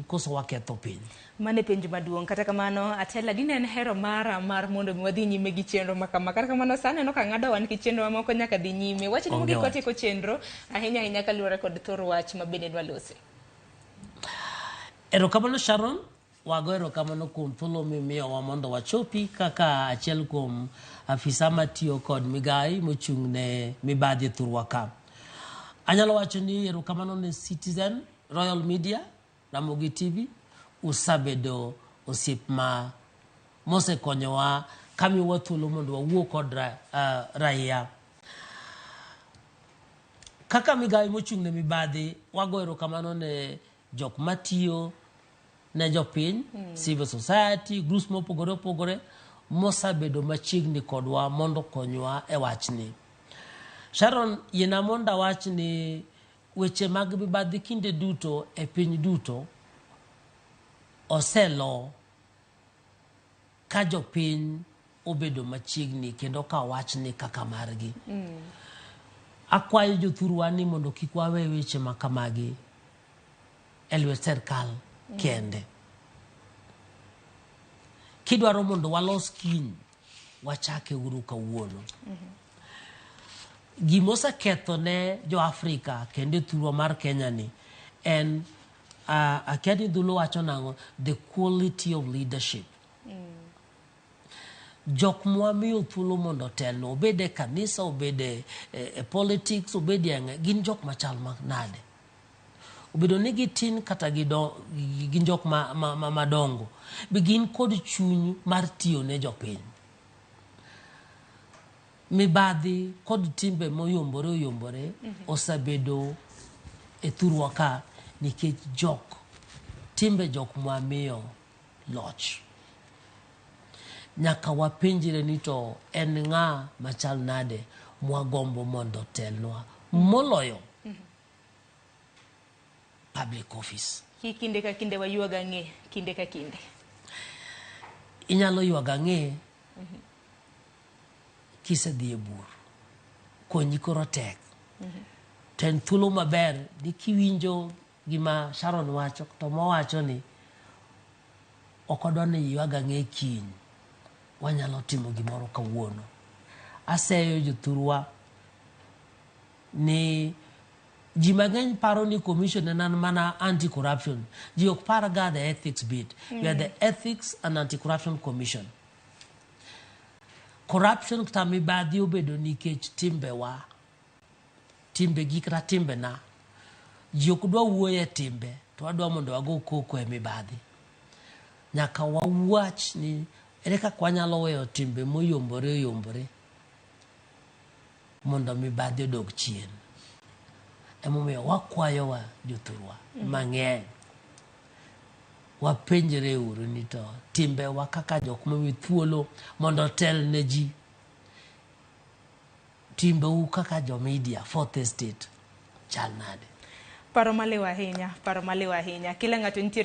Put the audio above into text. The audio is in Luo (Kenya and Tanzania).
koso waketho piny. Mane penjo maduong' kata kamano Atela dine en hero mar mondo mi wadhi nyime gi chenro makama kata kamano sane no ka ng'ado wan ki chenro mamoko nyaka dhi nyime wach ni mogik otieko chenro ahinya kaluwore kod thor wach ma bende dwa losi. Erokamano Sharon, wago erokamano kuom thuolo mimiyowa mondo wachopi kaka achiel kuom afisa matiyo kod migai mochung' ne Mibadhi thurwa ka. Anyalo wacho ni erokamano ne Citizen, Royal Media, Ramogi TV, usabedo osiep ma mosekonyowa kamiwa thuolo mondo wawuo kod raia. Kaka migai mochung' ne Mibadhi, wago erokamano ne jok matiyo ne jopiny, civil society, groups mopogore opogore, mosabedo machiegni kodwa mondo konywa e wachni. Sharon, yena monda wachni weche mag Mibadhi kinde duto e piny duto oselo ka jopiny obedo machiegni kendo ka wachni kaka margi. Akwayo jothurwa ni mondo kik wawe weche makamagi e lwet sirkal kende. Kidwaro mondo walos kiny wachake uru kawuono. Gimoseketho ne jo Afrika kendo thurwa mar Kenya ni en akedi dhulo wacho nango the quality of leadership. Jok mwamiyo thuolo mondo telno obede kanisa obede politics obede gin jok machal nade. Obedo ni gitin kata gin jok madongo begin kod chuny mar tiyo ne jopiny. Mibadhi kod timbe moyombore osabedo e thurwa ka nikech timbe jok mwamiyo loch. Nyaka wapenjire ni to en ng'a machal nade mwagombo mondo telnwa moloyo public office. Kinde ka kinde wayuaga ng'e kinde ka kinde. Inyalo yuaga ng'e kisedhi e bur konyi koro tek. Ten thuolo maber ni kiwinjo gima Sharon wacho to mowacho ni okodwa ni yuaga ng'e kiny wanyalo timo gimoro kawuono. Aseyo jothurwa ni ji mang'eny paro ni commission en mana anti-corruption. Ji ok parga the ethics bit. We are the Ethics and Anti-Corruption Commission. Corruption kata Mibadhi obedo nikech timbegi kata timbena. Ji ok dwa wuoye timbe to wadwa mondo wago koko e Mibadhi. Nyaka wawach ni ere kaka wanyalo weyo timbe moyombore mondo Mibadhi odog chien. Emomiyo wakwayowa jothurwa mang'eny wapenjre uru ni to timbewa kaka jok mami thuolo mondo tel ne ji. Timbeu kaka jo media fourth estate chal nade. Paro malewa ahinya kila ng'ato nitie